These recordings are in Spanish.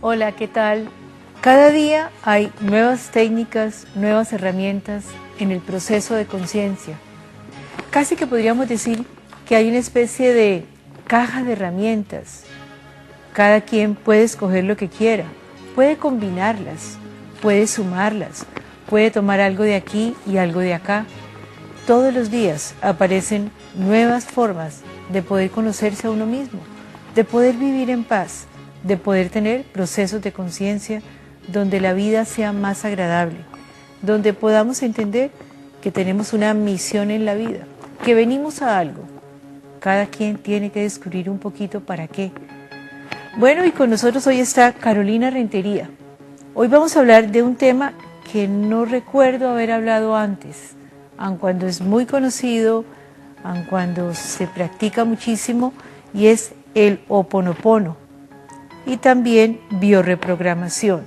Hola, ¿qué tal? Cada día hay nuevas técnicas, nuevas herramientas en el proceso de conciencia. Casi que podríamos decir que hay una especie de caja de herramientas. Cada quien puede escoger lo que quiera, puede combinarlas, puede sumarlas, puede tomar algo de aquí y algo de acá. Todos los días aparecen nuevas formas de poder conocerse a uno mismo, de poder vivir en paz, de poder tener procesos de conciencia donde la vida sea más agradable, donde podamos entender que tenemos una misión en la vida, que venimos a algo. Cada quien tiene que descubrir un poquito para qué. Bueno, y con nosotros hoy está Carolina Rentería. Hoy vamos a hablar de un tema que no recuerdo haber hablado antes, aun cuando es muy conocido, aun cuando se practica muchísimo, y es el Ho'oponopono y también biorreprogramación.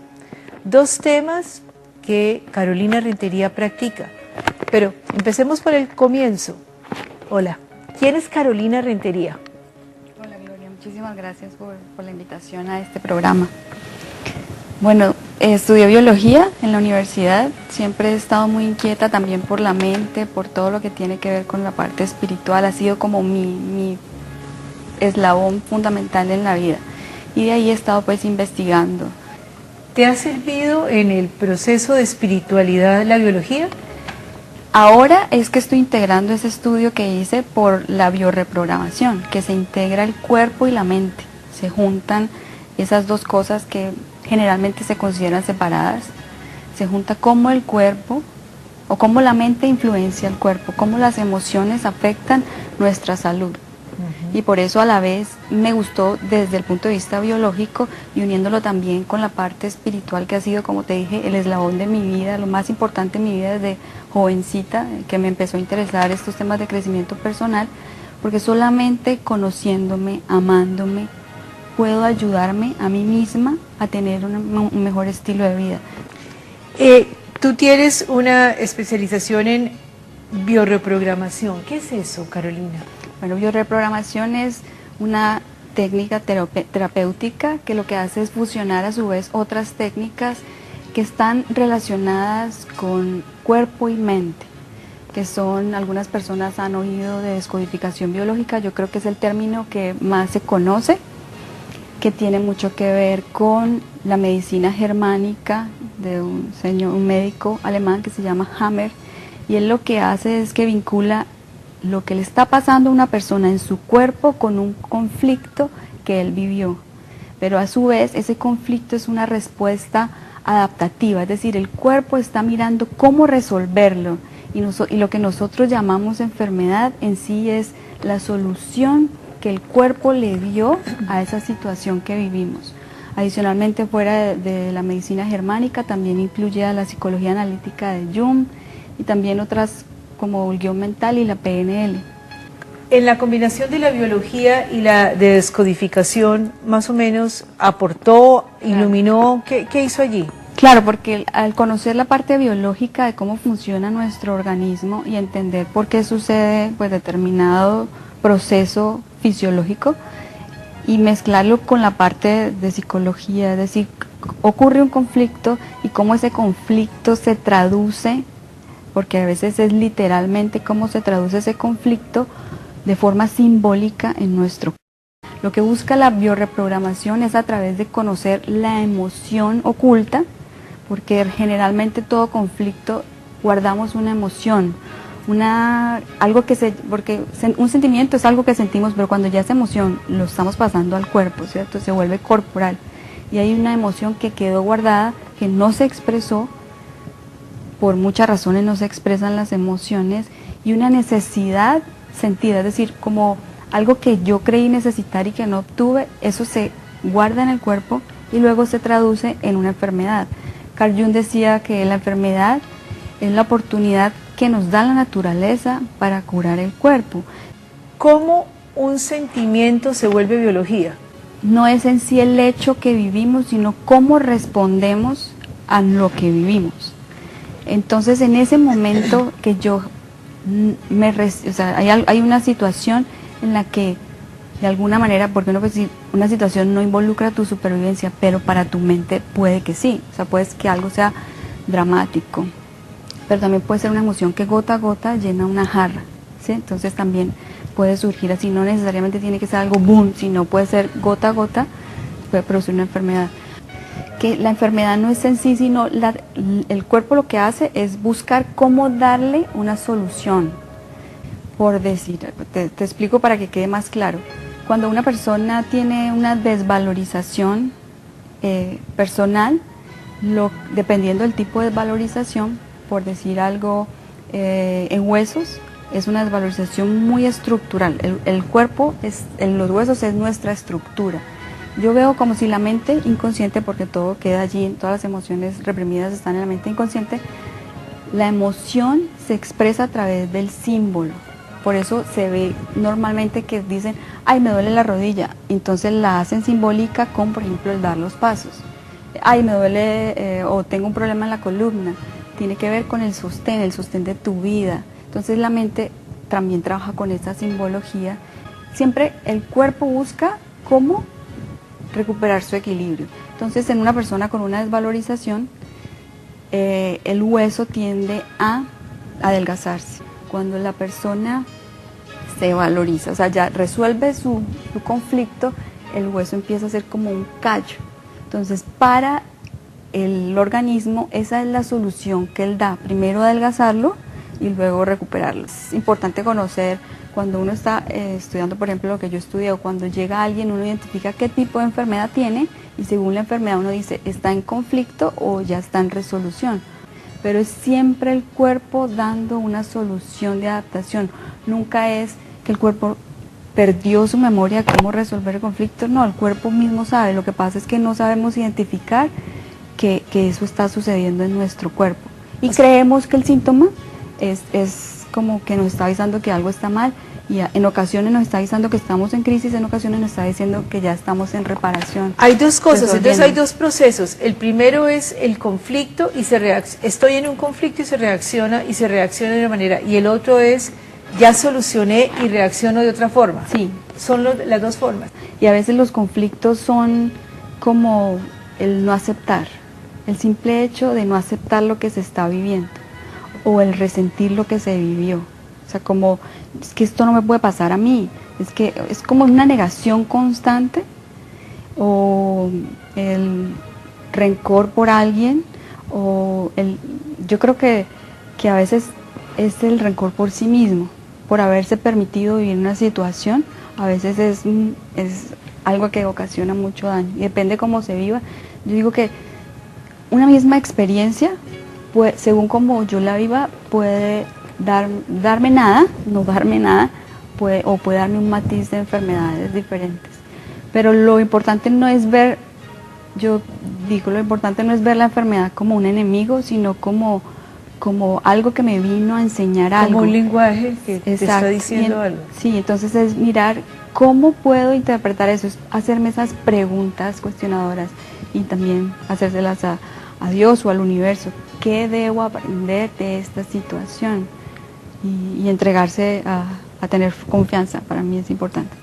Dos temas que Carolina Rentería practica. Pero empecemos por el comienzo. Hola, ¿quién es Carolina Rentería? Hola Gloria, muchísimas gracias por la invitación a este programa. Bueno, estudié biología en la universidad, siempre he estado muy inquieta también por la mente, por todo lo que tiene que ver con la parte espiritual, ha sido como mi eslabón fundamental en la vida y de ahí he estado pues investigando. ¿Te ha servido en el proceso de espiritualidad la biología? Ahora es que estoy integrando ese estudio que hice por la biorreprogramación, que se integra el cuerpo y la mente, se juntan esas dos cosas que generalmente se consideran separadas, se junta cómo el cuerpo o cómo la mente influencia el cuerpo, cómo las emociones afectan nuestra salud. Y por eso a la vez me gustó desde el punto de vista biológico y uniéndolo también con la parte espiritual que ha sido, como te dije, el eslabón de mi vida, lo más importante en mi vida desde jovencita, que me empezó a interesar estos temas de crecimiento personal, porque solamente conociéndome, amándome, puedo ayudarme a mí misma a tener un mejor estilo de vida. Tú tienes una especialización en biorreprogramación. ¿Qué es eso, Carolina? Bueno, biorreprogramación es una técnica terapéutica que lo que hace es fusionar a su vez otras técnicas que están relacionadas con cuerpo y mente, que son, algunas personas han oído de descodificación biológica, yo creo que es el término que más se conoce, que tiene mucho que ver con la medicina germánica de un médico alemán que se llama Hammer, y él lo que hace es que vincula lo que le está pasando a una persona en su cuerpo con un conflicto que él vivió, pero a su vez ese conflicto es una respuesta adaptativa, es decir, el cuerpo está mirando cómo resolverlo y lo que nosotros llamamos enfermedad en sí es la solución que el cuerpo le dio a esa situación que vivimos. Adicionalmente, fuera de la medicina germánica, también incluye a la psicología analítica de Jung y también otras como el guión mental y la PNL. En la combinación de la biología y la de descodificación, más o menos aportó, iluminó, ¿qué hizo allí? Claro, porque al conocer la parte biológica de cómo funciona nuestro organismo y entender por qué sucede pues determinado proceso fisiológico y mezclarlo con la parte de psicología, es decir, ocurre un conflicto y cómo ese conflicto se traduce, porque a veces es literalmente cómo se traduce ese conflicto de forma simbólica en nuestro cuerpo. Lo que busca la biorreprogramación es a través de conocer la emoción oculta, porque generalmente todo conflicto guardamos una emoción, porque un sentimiento es algo que sentimos, pero cuando ya esa emoción lo estamos pasando al cuerpo, ¿cierto? Se vuelve corporal y hay una emoción que quedó guardada, que no se expresó. Por muchas razones no se expresan las emociones y una necesidad sentida, es decir, como algo que yo creí necesitar y que no obtuve, eso se guarda en el cuerpo y luego se traduce en una enfermedad. Carl Jung decía que la enfermedad es la oportunidad que nos da la naturaleza para curar el cuerpo. ¿Cómo un sentimiento se vuelve biología? No es en sí el hecho que vivimos, sino cómo respondemos a lo que vivimos. Entonces, en ese momento que yo hay una situación en la que de alguna manera, porque uno, pues, si una situación no involucra tu supervivencia, pero para tu mente puede que sí, o sea, puede que algo sea dramático, pero también puede ser una emoción que gota a gota llena una jarra, ¿sí? Entonces también puede surgir así, no necesariamente tiene que ser algo boom, sino puede ser gota a gota, puede producir una enfermedad. Que la enfermedad no es en sí, sino el cuerpo lo que hace es buscar cómo darle una solución. Por decir, te explico para que quede más claro. Cuando una persona tiene una desvalorización personal, dependiendo del tipo de desvalorización, por decir algo, en huesos, es una desvalorización muy estructural. El cuerpo, los huesos es nuestra estructura. Yo veo como si la mente inconsciente, porque todo queda allí, todas las emociones reprimidas están en la mente inconsciente, la emoción se expresa a través del símbolo. Por eso se ve normalmente que dicen, ay, me duele la rodilla, entonces la hacen simbólica con, por ejemplo, el dar los pasos. Ay, me duele o tengo un problema en la columna, tiene que ver con el sostén de tu vida. Entonces la mente también trabaja con esa simbología. Siempre el cuerpo busca cómo recuperar su equilibrio. Entonces, en una persona con una desvalorización, el hueso tiende a adelgazarse. Cuando la persona se valoriza, o sea, ya resuelve su conflicto, el hueso empieza a ser como un callo. Entonces, para el organismo, esa es la solución que él da. Primero adelgazarlo y luego recuperarlo. Es importante conocer, cuando uno está estudiando, por ejemplo, lo que yo estudié, o cuando llega alguien, uno identifica qué tipo de enfermedad tiene y según la enfermedad uno dice, ¿está en conflicto o ya está en resolución? Pero es siempre el cuerpo dando una solución de adaptación. Nunca es que el cuerpo perdió su memoria de cómo resolver el conflicto. No, el cuerpo mismo sabe. Lo que pasa es que no sabemos identificar que eso está sucediendo en nuestro cuerpo. Y creemos que el síntoma es como que nos está avisando que algo está mal. Y en ocasiones nos está avisando que estamos en crisis, en ocasiones nos está diciendo que ya estamos en reparación. Hay dos cosas, entonces hay dos procesos. El primero es el conflicto y estoy en un conflicto y se reacciona de una manera. Y el otro es ya solucioné y reacciono de otra forma. Sí. Son las dos formas. Y a veces los conflictos son como el no aceptar, el simple hecho de no aceptar lo que se está viviendo o el resentir lo que se vivió. O sea, como, es que esto no me puede pasar a mí, es que es como una negación constante o el rencor por alguien o yo creo que a veces es el rencor por sí mismo, por haberse permitido vivir una situación, a veces es algo que ocasiona mucho daño y depende cómo se viva. Yo digo que una misma experiencia, según como yo la viva, puede darme nada, no darme nada, o puede darme un matiz de enfermedades diferentes. Pero lo importante no es ver, yo digo, lo importante no es ver la enfermedad como un enemigo, sino como algo que me vino a enseñar algo. Como un lenguaje que te está diciendo algo. Sí, entonces es mirar cómo puedo interpretar eso, es hacerme esas preguntas cuestionadoras y también hacérselas a Dios o al universo. ¿Qué debo aprender de esta situación? Y entregarse a tener confianza, para mí es importante.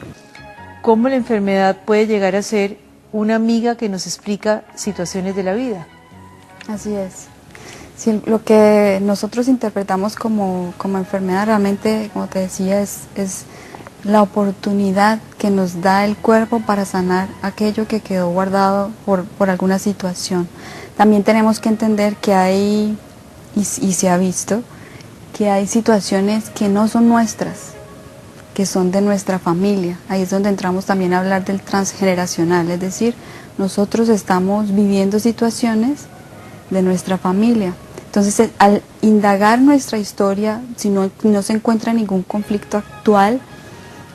¿Cómo la enfermedad puede llegar a ser una amiga que nos explica situaciones de la vida? Así es. Sí, lo que nosotros interpretamos como enfermedad realmente, como te decía, es la oportunidad que nos da el cuerpo para sanar aquello que quedó guardado por alguna situación. También tenemos que entender que hay, y se ha visto, que hay situaciones que no son nuestras, que son de nuestra familia. Ahí es donde entramos también a hablar del transgeneracional, es decir, nosotros estamos viviendo situaciones de nuestra familia. Entonces, al indagar nuestra historia, si no se encuentra ningún conflicto actual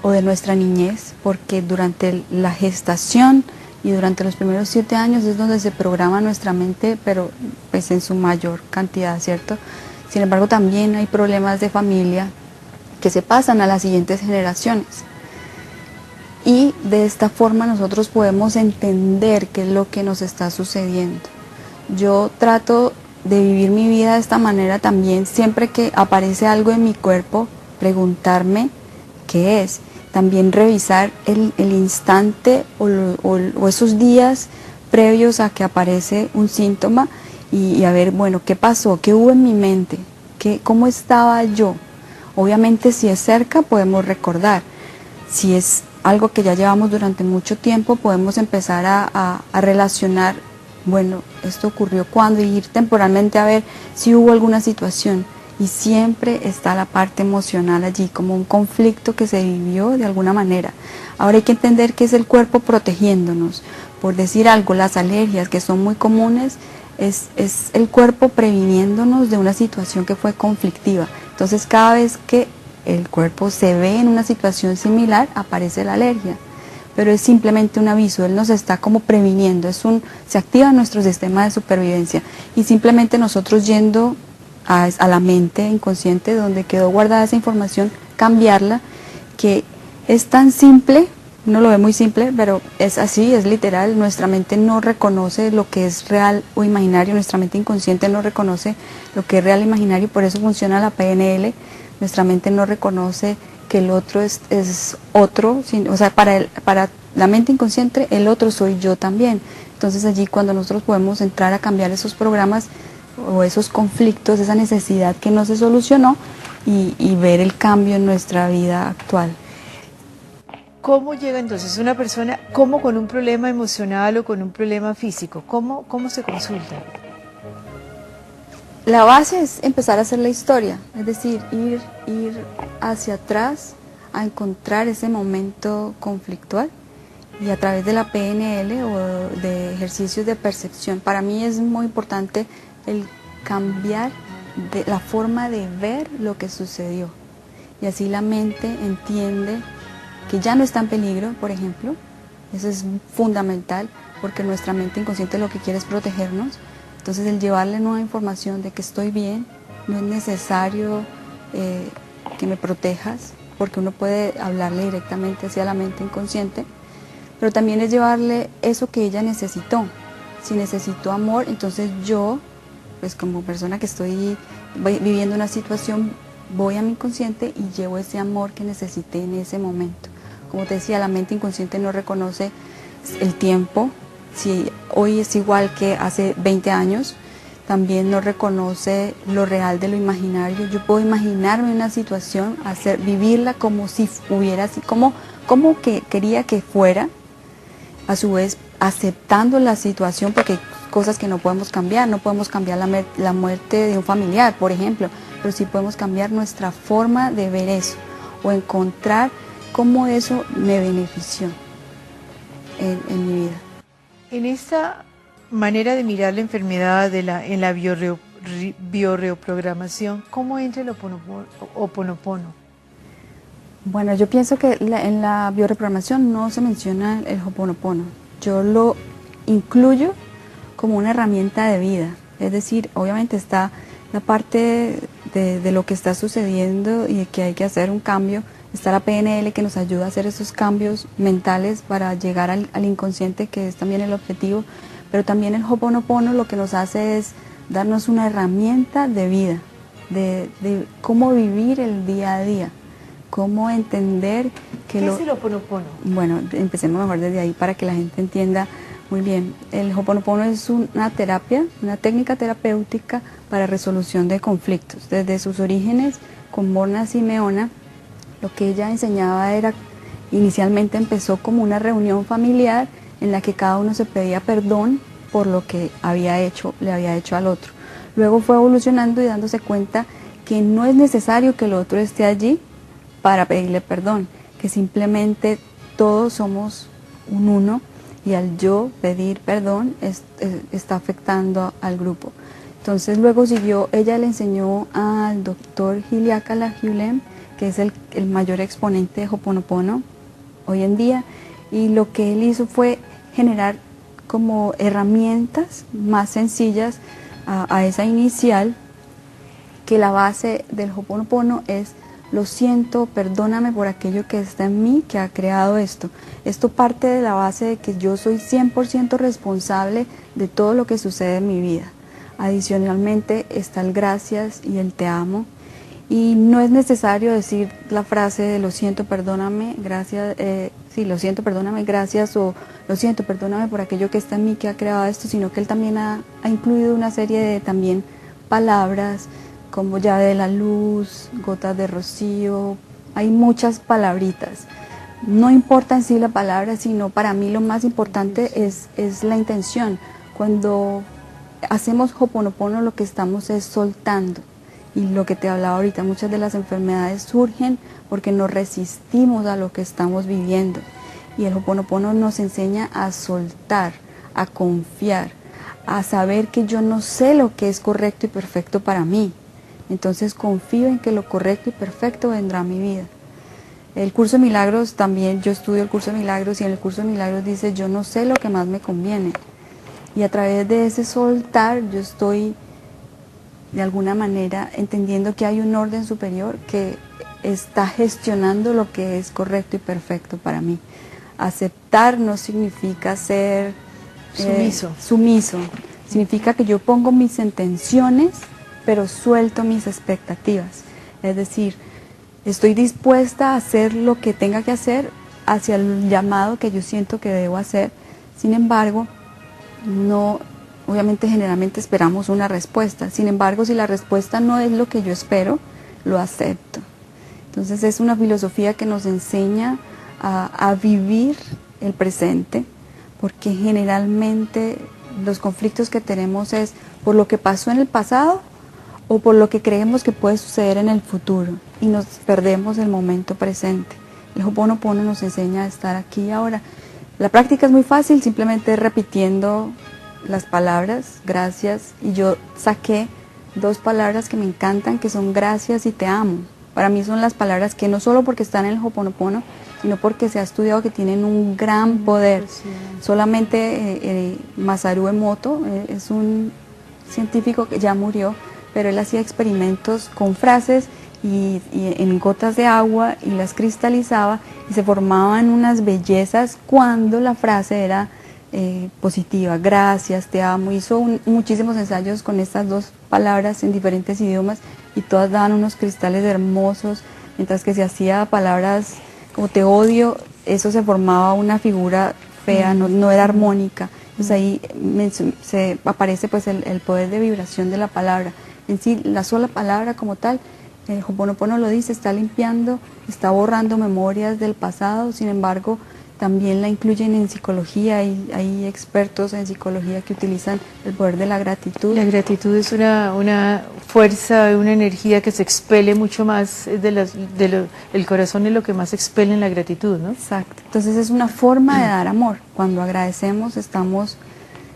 o de nuestra niñez, porque durante la gestación y durante los primeros 7 años es donde se programa nuestra mente, pero pues en su mayor cantidad, ¿cierto? Sin embargo, también hay problemas de familia que se pasan a las siguientes generaciones. Y de esta forma nosotros podemos entender qué es lo que nos está sucediendo. Yo trato de vivir mi vida de esta manera también, siempre que aparece algo en mi cuerpo, preguntarme qué es. también revisar el instante o esos días previos a que aparece un síntoma y a ver, bueno, ¿qué pasó? ¿Qué hubo en mi mente? ¿Cómo estaba yo? Obviamente si es cerca podemos recordar, si es algo que ya llevamos durante mucho tiempo podemos empezar a relacionar, bueno, esto ocurrió cuando, y ir temporalmente a ver si hubo alguna situación. Y siempre está la parte emocional allí, como un conflicto que se vivió de alguna manera. Ahora hay que entender que es el cuerpo protegiéndonos. Por decir algo, las alergias que son muy comunes, es el cuerpo previniéndonos de una situación que fue conflictiva. Entonces cada vez que el cuerpo se ve en una situación similar, aparece la alergia. Pero es simplemente un aviso, él nos está como previniendo, se activa nuestro sistema de supervivencia. Y simplemente nosotros yendo a la mente inconsciente donde quedó guardada esa información, cambiarla, que es tan simple, uno lo ve muy simple, pero es así, es literal. Nuestra mente no reconoce lo que es real o imaginario, nuestra mente inconsciente no reconoce lo que es real e imaginario, por eso funciona la PNL. Nuestra mente no reconoce que el otro es otro, o sea, para la mente inconsciente el otro soy yo también. Entonces allí cuando nosotros podemos entrar a cambiar esos programas o esos conflictos, esa necesidad que no se solucionó y ver el cambio en nuestra vida actual. ¿Cómo llega entonces una persona, como con un problema emocional o con un problema físico? ¿Cómo se consulta? La base es empezar a hacer la historia, es decir, ir hacia atrás a encontrar ese momento conflictual y a través de la PNL o de ejercicios de percepción. Para mí es muy importante el cambiar la forma de ver lo que sucedió y así la mente entiende que ya no está en peligro, por ejemplo. Eso es fundamental porque nuestra mente inconsciente lo que quiere es protegernos. Entonces el llevarle nueva información de que estoy bien, no es necesario que me protejas, porque uno puede hablarle directamente hacia la mente inconsciente, pero también es llevarle eso que ella necesitó. Si necesitó amor, entonces yo, pues como persona que estoy viviendo una situación, voy a mi inconsciente y llevo ese amor que necesité en ese momento. Como te decía, la mente inconsciente no reconoce el tiempo, si hoy es igual que hace 20 años, también no reconoce lo real de lo imaginario. Yo puedo imaginarme una situación, vivirla como si hubiera, como que quería que fuera, a su vez aceptando la situación, porque hay cosas que no podemos cambiar la muerte de un familiar, por ejemplo, pero sí podemos cambiar nuestra forma de ver eso, o encontrar cómo eso me benefició en mi vida. En esta manera de mirar la enfermedad en la bioreprogramación, ¿cómo entra el Ho'oponopono? Bueno, yo pienso que en la bioreprogramación no se menciona el Ho'oponopono. Yo lo incluyo como una herramienta de vida. Es decir, obviamente está la parte de lo que está sucediendo y de que hay que hacer un cambio. Está la PNL que nos ayuda a hacer esos cambios mentales para llegar al inconsciente, que es también el objetivo. Pero también el Ho'oponopono lo que nos hace es darnos una herramienta de vida, de cómo vivir el día a día, cómo entender que ¿Qué es el Ho'oponopono? Bueno, empecemos mejor desde ahí para que la gente entienda muy bien. El Ho'oponopono es una terapia, una técnica terapéutica para resolución de conflictos. Desde sus orígenes con Morna Simeona, lo que ella enseñaba era, inicialmente empezó como una reunión familiar en la que cada uno se pedía perdón por lo que le había hecho al otro. Luego fue evolucionando y dándose cuenta que no es necesario que el otro esté allí para pedirle perdón, que simplemente todos somos un uno y al yo pedir perdón está afectando al grupo. Entonces luego ella le enseñó al doctor Hiliakala Hyulem, que es el mayor exponente de Ho'oponopono hoy en día, y lo que él hizo fue generar como herramientas más sencillas a esa inicial, que la base del Ho'oponopono es: lo siento, perdóname por aquello que está en mí que ha creado esto. Esto parte de la base de que yo soy 100% responsable de todo lo que sucede en mi vida. Adicionalmente está el gracias y el te amo. Y no es necesario decir la frase de lo siento, perdóname, gracias, sí, lo siento, perdóname, gracias, o lo siento, perdóname por aquello que está en mí que ha creado esto, sino que él también ha incluido una serie de también palabras como llave de la luz, gotas de rocío, hay muchas palabritas. No importa en sí la palabra, sino para mí lo más importante es la intención. Cuando hacemos Ho'oponopono lo que estamos es soltando. Y lo que te hablaba ahorita, muchas de las enfermedades surgen porque nos resistimos a lo que estamos viviendo. Y el Ho'oponopono nos enseña a soltar, a confiar, a saber que yo no sé lo que es correcto y perfecto para mí. Entonces confío en que lo correcto y perfecto vendrá a mi vida. El curso de milagros también, yo estudio el curso de milagros y en el curso de milagros dice yo no sé lo que más me conviene. Y a través de ese soltar yo estoy de alguna manera entendiendo que hay un orden superior que está gestionando lo que es correcto y perfecto para mí. Aceptar no significa ser sumiso. Significa que yo pongo mis intenciones, pero suelto mis expectativas. Es decir, estoy dispuesta a hacer lo que tenga que hacer hacia el llamado que yo siento que debo hacer. Sin embargo, no, obviamente generalmente esperamos una respuesta. Sin embargo, si la respuesta no es lo que yo espero, lo acepto. Entonces es una filosofía que nos enseña a vivir el presente, porque generalmente los conflictos que tenemos es por lo que pasó en el pasado o por lo que creemos que puede suceder en el futuro y nos perdemos el momento presente. El Ho'oponopono nos enseña a estar aquí y ahora. La práctica es muy fácil, simplemente repitiendo las palabras, gracias, y yo saqué 2 palabras que me encantan, que son gracias y te amo. Para mí son las palabras que no solo porque están en el Ho'oponopono, sino porque se ha estudiado que tienen un gran poder. Solamente Masaru Emoto es un científico que ya murió, pero él hacía experimentos con frases y en gotas de agua y las cristalizaba y se formaban unas bellezas cuando la frase era positiva, gracias, te amo. Hizo muchísimos ensayos con estas 2 palabras en diferentes idiomas y todas daban unos cristales hermosos, mientras que si hacía palabras como te odio, eso se formaba una figura fea, no era armónica. Entonces ahí se aparece pues el poder de vibración de la palabra. En sí, la sola palabra como tal, el Ho'oponopono lo dice, está limpiando, está borrando memorias del pasado. Sin embargo, también la incluyen en psicología, y hay expertos en psicología que utilizan el poder de la gratitud. La gratitud es una fuerza, una energía que se expele mucho más, el corazón es lo que más expele en la gratitud, ¿no? Exacto, entonces es una forma de dar amor. Cuando agradecemos estamos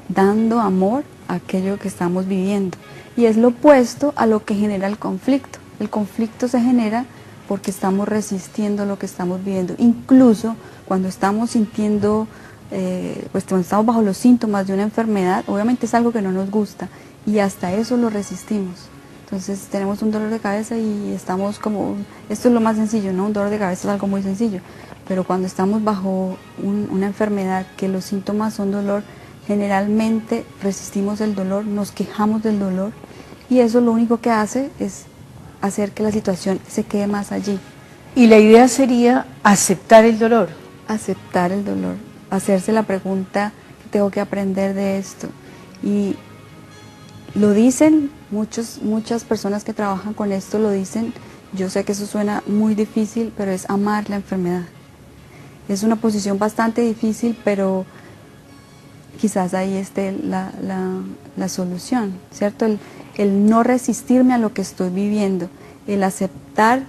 dando amor a aquello que estamos viviendo. Y es lo opuesto a lo que genera el conflicto. El conflicto se genera porque estamos resistiendo lo que estamos viviendo. Incluso cuando estamos sintiendo, pues cuando estamos bajo los síntomas de una enfermedad, obviamente es algo que no nos gusta y hasta eso lo resistimos. Entonces tenemos un dolor de cabeza y estamos como, esto es lo más sencillo, ¿no? Un dolor de cabeza es algo muy sencillo, pero cuando estamos bajo una enfermedad que los síntomas son dolor, generalmente resistimos el dolor, nos quejamos del dolor y eso lo único que hace es hacer que la situación se quede más allí. Y la idea sería aceptar el dolor. Aceptar el dolor, hacerse la pregunta, ¿qué tengo que aprender de esto? Y lo dicen, muchas personas que trabajan con esto lo dicen, yo sé que eso suena muy difícil, pero es amar la enfermedad. Es una posición bastante difícil, pero quizás ahí esté la solución, ¿cierto? El no resistirme a lo que estoy viviendo, el aceptar,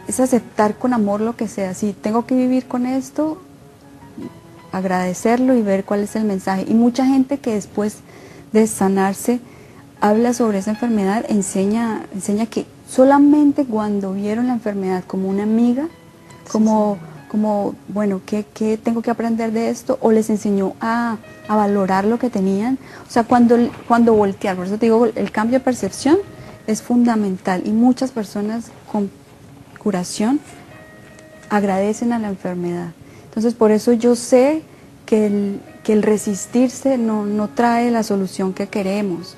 es aceptar con amor lo que sea. Si tengo que vivir con esto, agradecerlo y ver cuál es el mensaje. Y mucha gente que después de sanarse habla sobre esa enfermedad, enseña que solamente cuando vieron la enfermedad como una amiga, como bueno, ¿qué tengo que aprender de esto? O les enseñó a valorar lo que tenían. O sea, cuando voltear, por eso te digo, el cambio de percepción es fundamental y muchas personas con curación agradecen a la enfermedad. Entonces, por eso yo sé que el resistirse no trae la solución que queremos.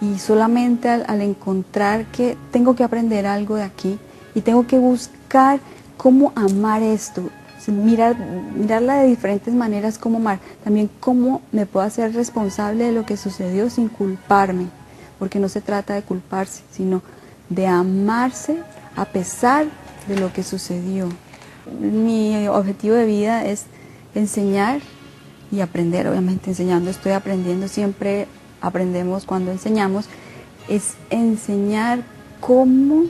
y solamente al encontrar que tengo que aprender algo de aquí y tengo que buscar cómo amar esto, mirarla de diferentes maneras, cómo amar, también cómo me puedo hacer responsable de lo que sucedió sin culparme, porque no se trata de culparse, sino de amarse a pesar de lo que sucedió. Mi objetivo de vida es enseñar y aprender, obviamente enseñando estoy aprendiendo, siempre aprendemos cuando enseñamos, es enseñar cómo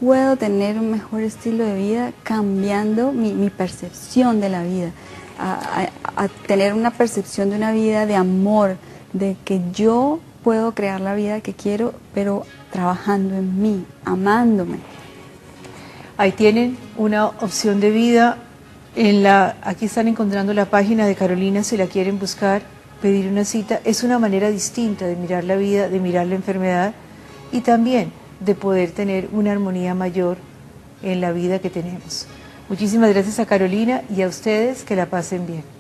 puedo tener un mejor estilo de vida cambiando mi percepción de la vida, a tener una percepción de una vida de amor, de que yo puedo crear la vida que quiero, pero trabajando en mí, amándome. Ahí tienen una opción de vida. Aquí están encontrando la página de Carolina si la quieren buscar, pedir una cita. Es una manera distinta de mirar la vida, de mirar la enfermedad y también de poder tener una armonía mayor en la vida que tenemos. Muchísimas gracias a Carolina y a ustedes, que la pasen bien.